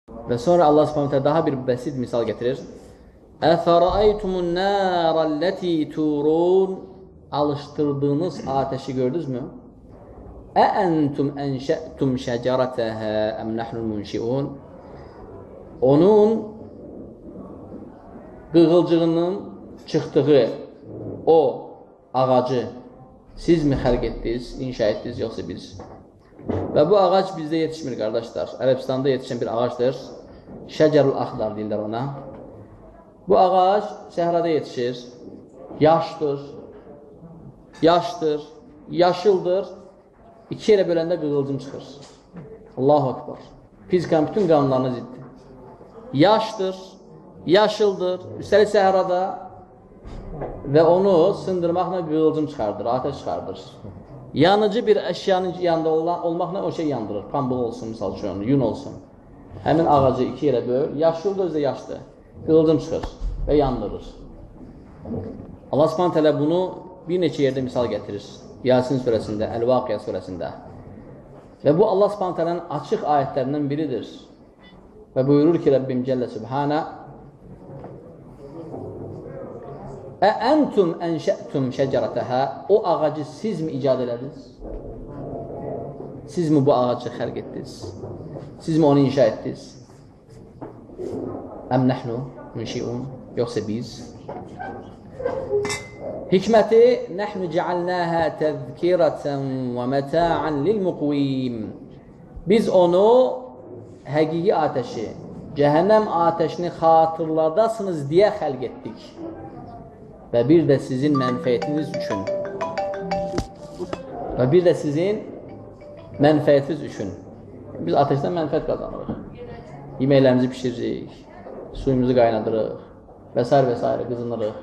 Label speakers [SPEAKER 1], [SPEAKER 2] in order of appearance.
[SPEAKER 1] Və sonra Allah Subhanahu daha bir bəsit misal gətirir. Əfəraytumun nərəlləti turun, alışdırdığınız ateşi gördünüzmü? Əəntum ənşə'tum şəcərətəhə əm nəhnul munşiun. Onun qığılcığının çıxdığı o ağacı siz mi xəlq etdiniz, inşa etdiniz, yoxsa biz? Və bu ağac bizdə yetişmir, qardaşlar. Ərəbistanda yetişən bir ağacdır. Şəcərul axdar deyirlər ona. Bu ağac səhrada yetişir. Yaşdır, yaşıldır. İki yerə böləndə qığılcım çıxır. Allahu Akbar. Fizikanın bütün qanunlarına ziddir. Yaşdır, yaşıldır, üstəlik səhrada və onu sındırmaqla qığılcım çıxardır, ateş çıxardır. Yanıcı bir əşyanın yanında olmaqla o şey yandırır. Pambıq olsun, misal üçün, yun olsun. Həmin ağacı iki yerə böl, yaşıldır, özü də yaşdır. Qığılcım çıxır və yandırır. Allah Subhanahu Teala bunu bir neçə yerdə misal gətirir. Yasin surəsində, Əl-Vaqiyə surəsində. Və bu Allah Subhanahu Teala'nın açıq ayətlərindən biridir. Və buyurur ki, Rəbbim Cəllə Sübhanə Əəntum ənşə'tum şəcərətəhə, o ağacı siz mi icad elədiniz? Siz mi bu ağacı xəlq etdiniz? Siz mi onu inşa etdiniz? Əm nəhnu münşiun, yoxsa biz? Hikməti nəhnu cəalnəhə təzkirətən və mətəən lil-muqvim. Biz onu həqiqi ateşi, cəhənnəm ateşini xatırladasınız deyə xəlq etdik. Və bir də sizin mənfəətiniz üçün. Və bir də sizin mənfəətiniz üçün. Biz ateşdən mənfəət qazanırıq. Yeməklərimizi pişiririk, suyumuzu qaynadırıq və s. qızınırıq.